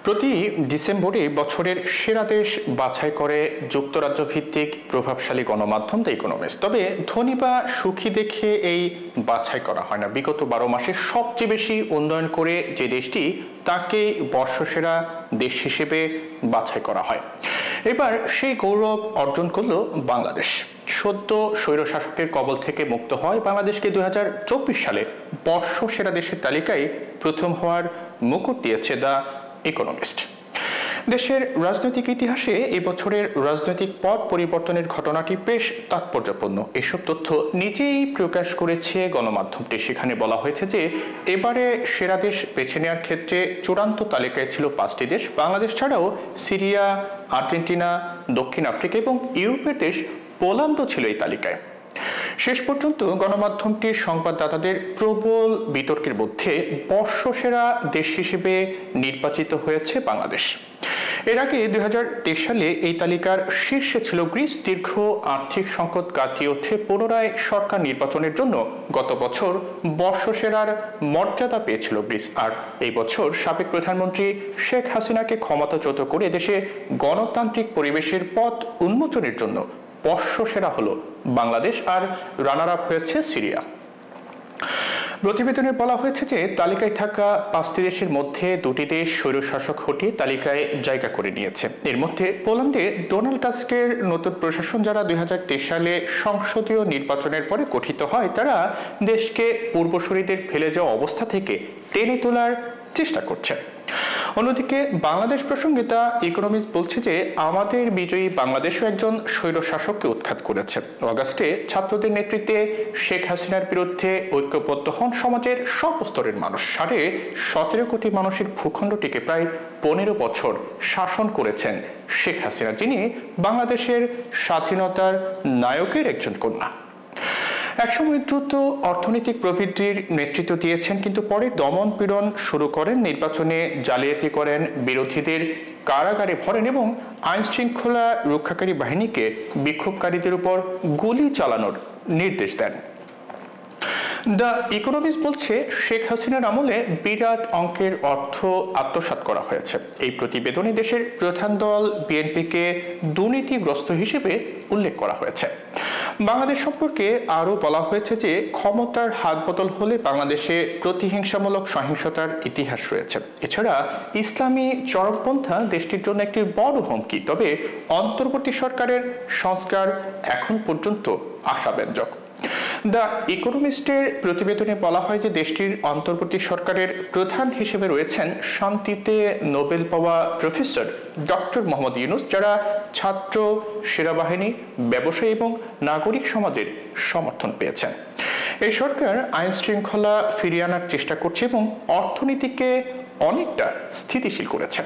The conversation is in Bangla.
প্রতি ডিসেম্বরে বছরের সেরা দেশ বাছাই করে যুক্তরাজ্য ভিত্তিক প্রভাবশালী গণমাধ্যম দ্য ইকোনমিস্ট। তবে ধনী বা সুখী দেখে এই বাছাই করা হয় না। বিগত 12 মাসে সবচেয়ে বেশি উন্নয়ন করে যে দেশটি তাকে বর্ষসেরা দেশ হিসেবে বাছাই করা হয়। এবার সেই গৌরব অর্জন করল বাংলাদেশ। সদ্য স্বৈরশাসকের কবল থেকে মুক্ত হয় বাংলাদেশকে 2024 সালে বর্ষসেরা দেশের তালিকায় প্রথম হওয়ার মুকুট দিয়েছে দ্য ইকোনমিস্ট। দেশের রাজনৈতিক ইতিহাসে এবছরের রাজনৈতিক পথ পরিবর্তনের ঘটনাটি বেশ তাৎপর্যপূর্ণ। এসব তথ্য নিজেই প্রকাশ করেছে গণমাধ্যমটি। সেখানে বলা হয়েছে যে এবারে সেরা দেশ বেছে নেওয়ার ক্ষেত্রে চূড়ান্ত তালিকায় ছিল 5টি দেশ। বাংলাদেশ ছাড়াও সিরিয়া, আর্জেন্টিনা, দক্ষিণ আফ্রিকা এবং ইউরোপের দেশ পোল্যান্ডও ছিল এই তালিকায়। শেষ পর্যন্ত গণমাধ্যমটির সংবাদদাতাদের প্রবল বিতর্কের মধ্যে বর্ষসেরা দেশ হিসেবে নির্বাচিত হয়েছে বাংলাদেশ। এর আগে 2023 সালে এই তালিকার শীর্ষে ছিল গ্রিস। দীর্ঘ আর্থিক সংকট কাটিয়ে উঠে পুনরায় সরকার নির্বাচনের জন্য গত বছর বর্ষসেরার মর্যাদা পেয়েছিল গ্রিস। আর এই বছর সাবেক প্রধানমন্ত্রী শেখ হাসিনাকে ক্ষমতাচ্যুত করে দেশে গণতান্ত্রিক পরিবেশের পথ উন্মোচনের জন্য বর্ষসেরা হলো বাংলাদেশ, আর রানার আপ হয়েছে সিরিয়া। প্রতিবেদনে বলা হয়েছে যে তালিকায় থাকা 5টি দেশের মধ্যে 2টি দেশ স্বৈরশাসক হটিয়ে তালিকায় জায়গা করে নিয়েছে। এর মধ্যে পোল্যান্ডে ডোনাল্ড টাস্কের নতুন প্রশাসন, যারা 2023 সালে সংসদীয় নির্বাচনের পরে গঠিত হয়, তারা দেশকে পূর্বসূরীদের ফেলে যাওয়া অবস্থা থেকে টেনে তোলার চেষ্টা করছে। অন্যদিকে বাংলাদেশ প্রসঙ্গে দ্য ইকোনমিস্ট বলছে যে আমাদের বিজয়ী বাংলাদেশও একজন স্বৈরশাসককে উৎখাত করেছে। অগাস্টে ছাত্রদের নেতৃত্বে শেখ হাসিনার বিরুদ্ধে ঐক্যবদ্ধ হন সমাজের সব স্তরের মানুষ। 17.5 কোটি মানুষের ভূখণ্ডটিকে প্রায় 15 বছর শাসন করেছেন শেখ হাসিনা, যিনি বাংলাদেশের স্বাধীনতার নায়কের একজন কন্যা। একসময় দ্রুত অর্থনৈতিক প্রবৃদ্ধির নেতৃত্ব দিয়েছেন, কিন্তু পরে দমন পীড়ন শুরু করেন, নির্বাচনে জালিয়াতি করেন, বিরোধীদের কারাগারে ভরেন এবং আইন শৃঙ্খলা রক্ষাকারী বাহিনীকে বিক্ষোভকারীদের উপর গুলি চালানোর নির্দেশ দেন। দ্য ইকোনমিস্ট বলছে শেখ হাসিনার আমলে বিরাট অঙ্কের অর্থ আত্মসাৎ করা হয়েছে। এই প্রতিবেদনে দেশের প্রধান দল বিএনপিকে দুর্নীতিগ্রস্ত হিসেবে উল্লেখ করা হয়েছে। বাংলাদেশ সম্পর্কে আরও বলা হয়েছে যে ক্ষমতার হাত বদল হলে বাংলাদেশে প্রতিহিংসামূলক সহিংসতার ইতিহাস রয়েছে। এছাড়া ইসলামী চরমপন্থা দেশটির জন্য একটি বড় হুমকি। তবে অন্তর্বর্তী সরকারের সংস্কার এখন পর্যন্ত আশাব্যঞ্জক। দ্য ইকোনমিস্টের প্রতিবেদনে বলা হয় যে দেশটির অন্তর্বর্তী সরকারের প্রধান হিসেবে রয়েছেন শান্তিতে নোবেল পাওয়া প্রফেসর ডক্টর মোহাম্মদ ইউনূস, যারা ছাত্র, সেনাবাহিনী, ব্যবসায়ী এবং নাগরিক সমাজের সমর্থন পেয়েছেন। এই সরকার আইন শৃঙ্খলা ফিরিয়ে আনার চেষ্টা করছে এবং অর্থনীতিকে অনেকটা স্থিতিশীল করেছে।